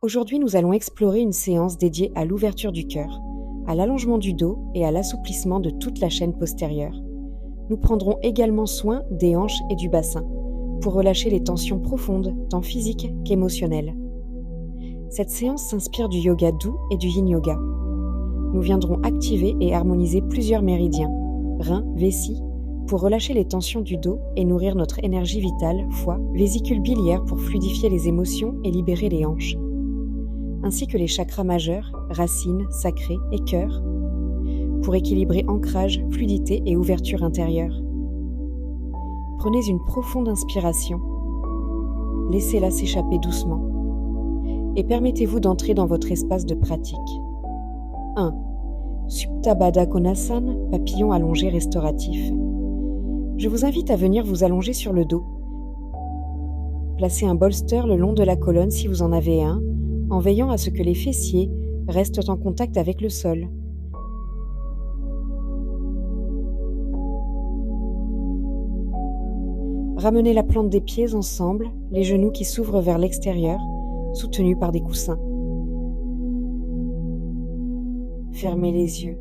Aujourd'hui, nous allons explorer une séance dédiée à l'ouverture du cœur, à l'allongement du dos et à l'assouplissement de toute la chaîne postérieure. Nous prendrons également soin des hanches et du bassin, pour relâcher les tensions profondes, tant physiques qu'émotionnelles. Cette séance s'inspire du yoga doux et du yin yoga. Nous viendrons activer et harmoniser plusieurs méridiens, reins, vessie, pour relâcher les tensions du dos et nourrir notre énergie vitale, foie, vésicule biliaire pour fluidifier les émotions et libérer les hanches, ainsi que les chakras majeurs, racines, sacrés et cœur, pour équilibrer ancrage, fluidité et ouverture intérieure. Prenez une profonde inspiration, laissez-la s'échapper doucement et permettez-vous d'entrer dans votre espace de pratique. 1. Supta Baddha Konasana, papillon allongé restauratif. Je vous invite à venir vous allonger sur le dos. Placez un bolster le long de la colonne si vous en avez un, en veillant à ce que les fessiers restent en contact avec le sol. Ramenez la plante des pieds ensemble, les genoux qui s'ouvrent vers l'extérieur, soutenus par des coussins. Fermez les yeux.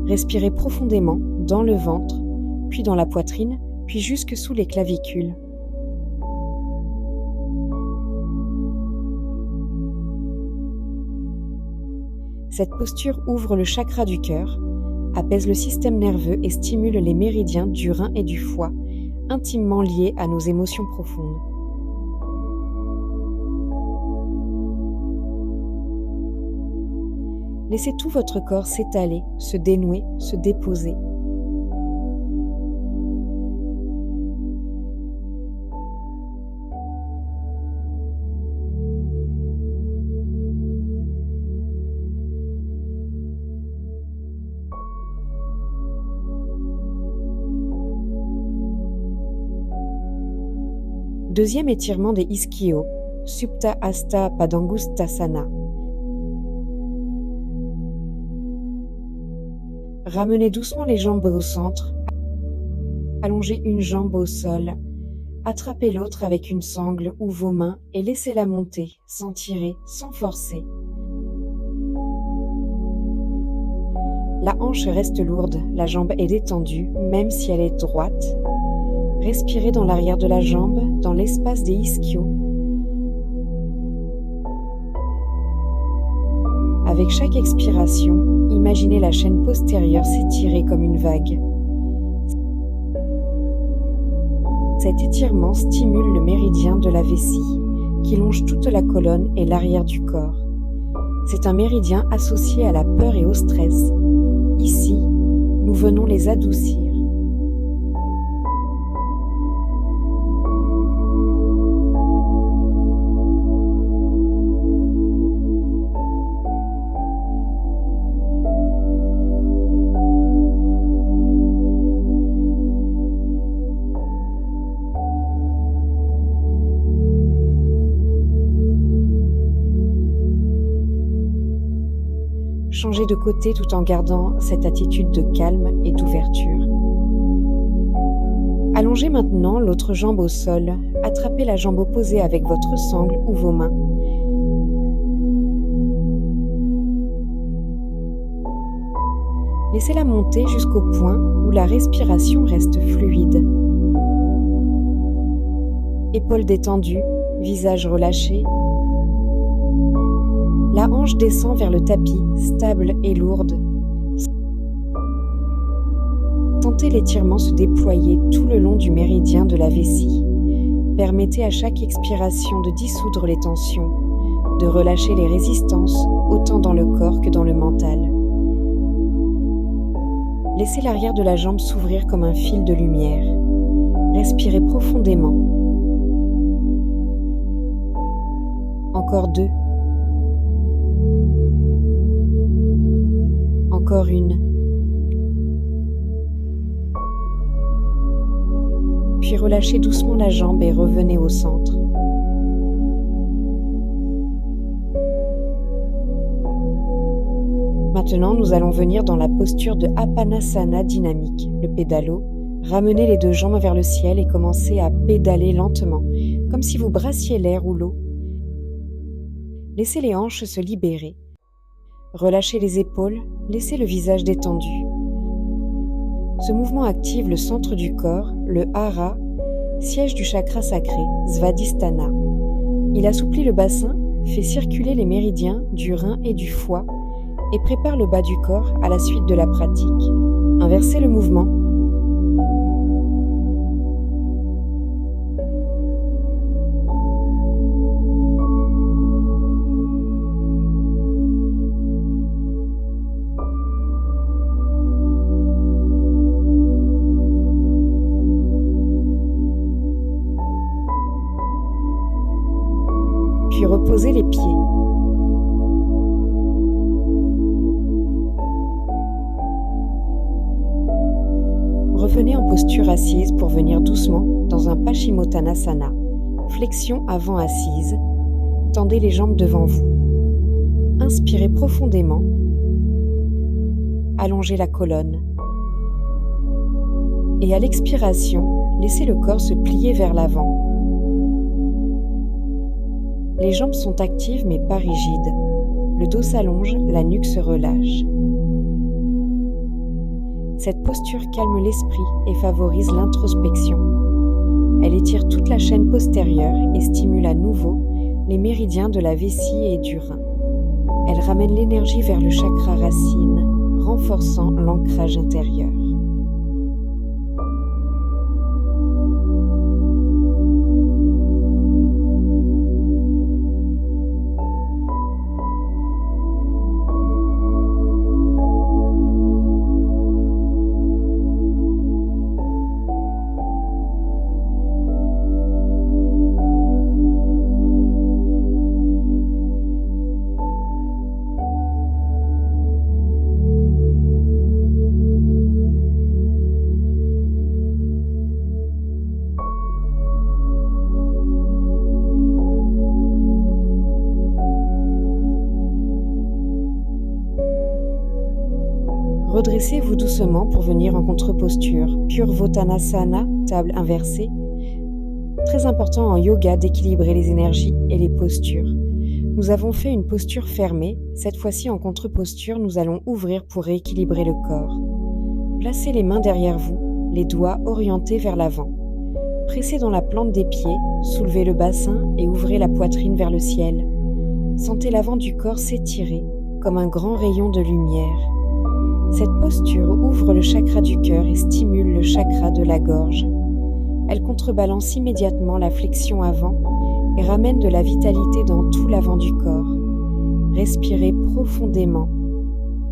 Respirez profondément dans le ventre, puis dans la poitrine, puis jusque sous les clavicules. Cette posture ouvre le chakra du cœur, apaise le système nerveux et stimule les méridiens du rein et du foie, intimement liés à nos émotions profondes. Laissez tout votre corps s'étaler, se dénouer, se déposer. Deuxième étirement des ischios, Supta Hasta Padangusthasana. Ramenez doucement les jambes au centre, allongez une jambe au sol, attrapez l'autre avec une sangle ou vos mains et laissez-la monter, sans tirer, sans forcer. La hanche reste lourde, la jambe est détendue, même si elle est droite. Respirez dans l'arrière de la jambe, dans l'espace des ischios. Avec chaque expiration, imaginez la chaîne postérieure s'étirer comme une vague. Cet étirement stimule le méridien de la vessie, qui longe toute la colonne et l'arrière du corps. C'est un méridien associé à la peur et au stress. Ici, nous venons les adoucir. Changez de côté tout en gardant cette attitude de calme et d'ouverture. Allongez maintenant l'autre jambe au sol, attrapez la jambe opposée avec votre sangle ou vos mains. Laissez-la monter jusqu'au point où la respiration reste fluide. Épaules détendues, visage relâché. La hanche descend vers le tapis, stable et lourde. Sentez l'étirement se déployer tout le long du méridien de la vessie. Permettez à chaque expiration de dissoudre les tensions, de relâcher les résistances, autant dans le corps que dans le mental. Laissez l'arrière de la jambe s'ouvrir comme un fil de lumière. Respirez profondément. Encore 2. Encore une. Puis relâchez doucement la jambe et revenez au centre. Maintenant, nous allons venir dans la posture de Apanasana dynamique, le pédalo. Ramenez les deux jambes vers le ciel et commencez à pédaler lentement, comme si vous brassiez l'air ou l'eau. Laissez les hanches se libérer. Relâchez les épaules, laissez le visage détendu. Ce mouvement active le centre du corps, le hara, siège du chakra sacré, Svadhisthana. Il assouplit le bassin, fait circuler les méridiens du rein et du foie et prépare le bas du corps à la suite de la pratique. Inversez le mouvement. Puis reposez les pieds. Revenez en posture assise pour venir doucement dans un Paschimottanasana, flexion avant assise. Tendez les jambes devant vous. Inspirez profondément. Allongez la colonne. Et à l'expiration, laissez le corps se plier vers l'avant. Les jambes sont actives mais pas rigides. Le dos s'allonge, la nuque se relâche. Cette posture calme l'esprit et favorise l'introspection. Elle étire toute la chaîne postérieure et stimule à nouveau les méridiens de la vessie et du rein. Elle ramène l'énergie vers le chakra racine, renforçant l'ancrage intérieur. Redressez-vous doucement pour venir en contre-posture, Purvottanasana, table inversée. Très important en yoga d'équilibrer les énergies et les postures. Nous avons fait une posture fermée, cette fois-ci en contre-posture, nous allons ouvrir pour rééquilibrer le corps. Placez les mains derrière vous, les doigts orientés vers l'avant. Pressez dans la plante des pieds, soulevez le bassin et ouvrez la poitrine vers le ciel. Sentez l'avant du corps s'étirer comme un grand rayon de lumière. Cette posture ouvre le chakra du cœur et stimule le chakra de la gorge. Elle contrebalance immédiatement la flexion avant et ramène de la vitalité dans tout l'avant du corps. Respirez profondément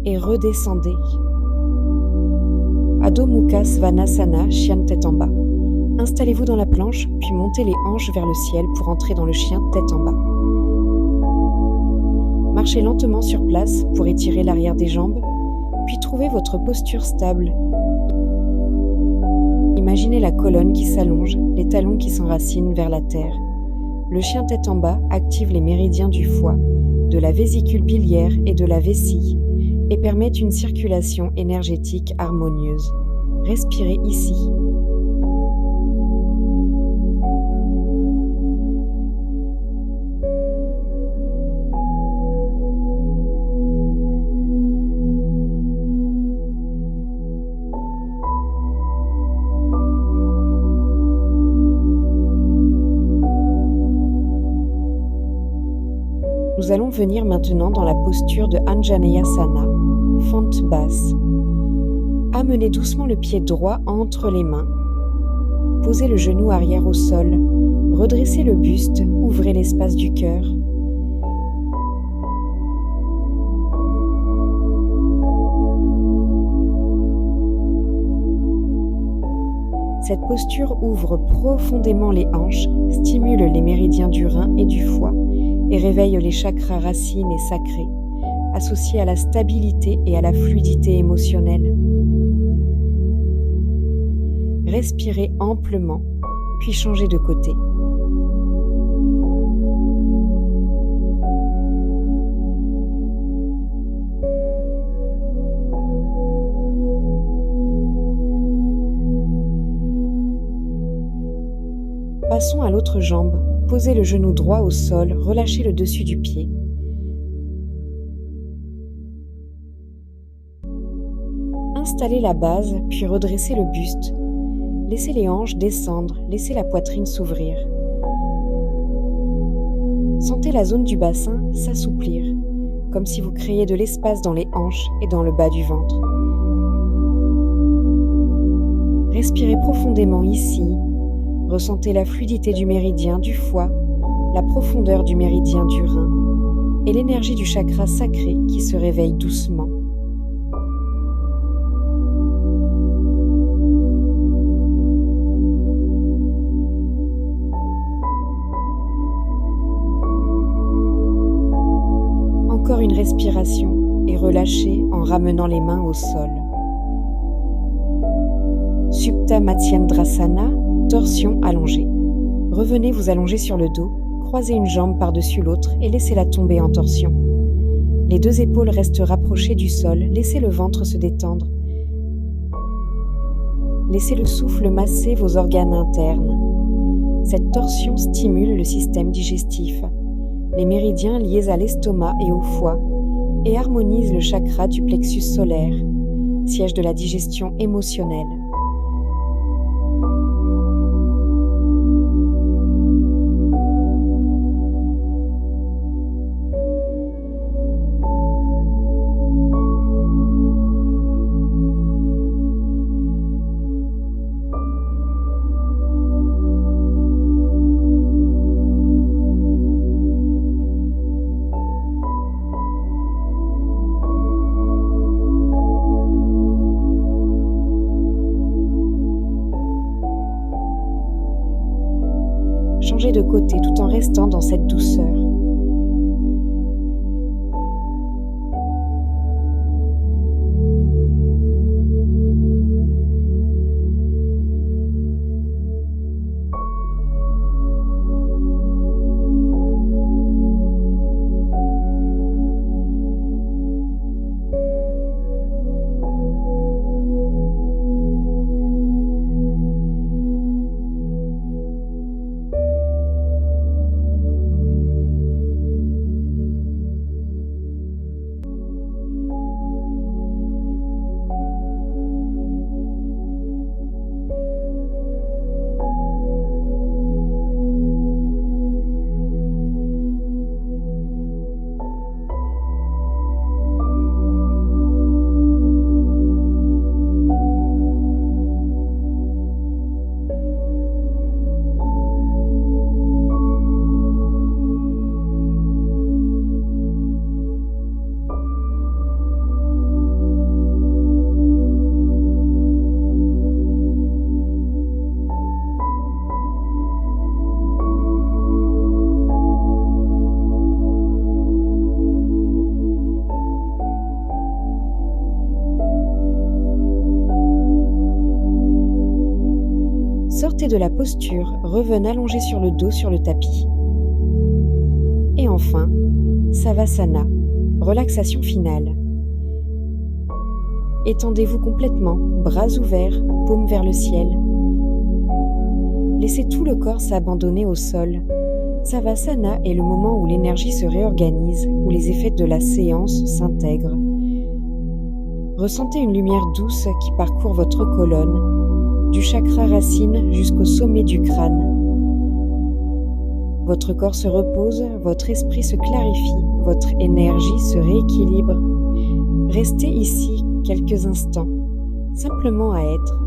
et redescendez. Adho Mukha Svanasana, chien tête en bas. Installez-vous dans la planche, puis montez les hanches vers le ciel pour entrer dans le chien tête en bas. Marchez lentement sur place pour étirer l'arrière des jambes, puis trouvez votre posture stable. Imaginez la colonne qui s'allonge, les talons qui s'enracinent vers la terre. Le chien tête en bas active les méridiens du foie, de la vésicule biliaire et de la vessie et permet une circulation énergétique harmonieuse. Respirez ici. Nous allons venir maintenant dans la posture de Anjaneyasana, fente basse. Amenez doucement le pied droit entre les mains. Posez le genou arrière au sol. Redressez le buste, ouvrez l'espace du cœur. Cette posture ouvre profondément les hanches, stimule les méridiens du rein et du foie et réveille les chakras racines et sacrés, associés à la stabilité et à la fluidité émotionnelle. Respirez amplement, puis changez de côté. Passons à l'autre jambe. Posez le genou droit au sol, relâchez le dessus du pied. Installez la base, puis redressez le buste. Laissez les hanches descendre, laissez la poitrine s'ouvrir. Sentez la zone du bassin s'assouplir, comme si vous créiez de l'espace dans les hanches et dans le bas du ventre. Respirez profondément ici. Ressentez la fluidité du méridien du foie, la profondeur du méridien du rein et l'énergie du chakra sacré qui se réveille doucement. Encore une respiration et relâchez en ramenant les mains au sol. Supta Matsyendrasana, torsion allongée. Revenez vous allonger sur le dos, croisez une jambe par-dessus l'autre et laissez-la tomber en torsion. Les deux épaules restent rapprochées du sol, laissez le ventre se détendre. Laissez le souffle masser vos organes internes. Cette torsion stimule le système digestif, les méridiens liés à l'estomac et au foie, et harmonise le chakra du plexus solaire, siège de la digestion émotionnelle. Changez de côté tout en restant dans cette douceur. Sortez de la posture, revenez allongé sur le dos sur le tapis. Et enfin, Savasana, relaxation finale. Étendez-vous complètement, bras ouverts, paumes vers le ciel. Laissez tout le corps s'abandonner au sol. Savasana est le moment où l'énergie se réorganise, où les effets de la séance s'intègrent. Ressentez une lumière douce qui parcourt votre colonne, du chakra racine jusqu'au sommet du crâne. Votre corps se repose, votre esprit se clarifie, votre énergie se rééquilibre. Restez ici quelques instants, simplement à être.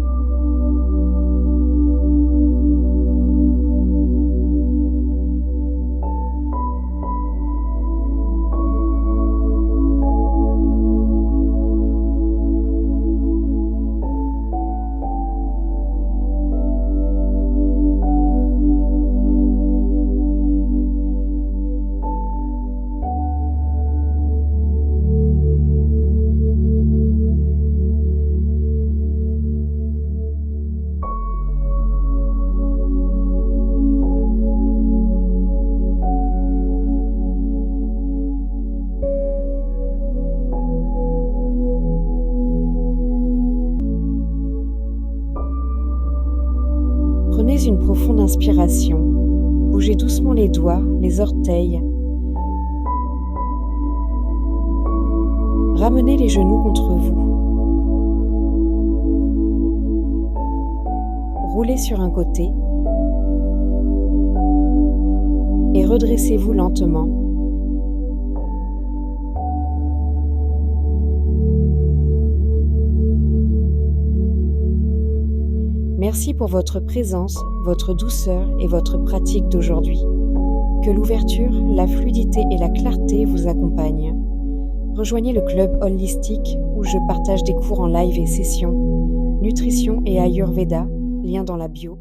Prenez une profonde inspiration, bougez doucement les les doigts, les orteils. Ramenez les genoux contre vous. Roulez sur un côté et redressez-vous lentement. Merci pour votre présence, votre douceur et votre pratique d'aujourd'hui. Que l'ouverture, la fluidité et la clarté vous accompagnent. Rejoignez le club holistique où je partage des cours en live et sessions, nutrition et Ayurveda, lien dans la bio.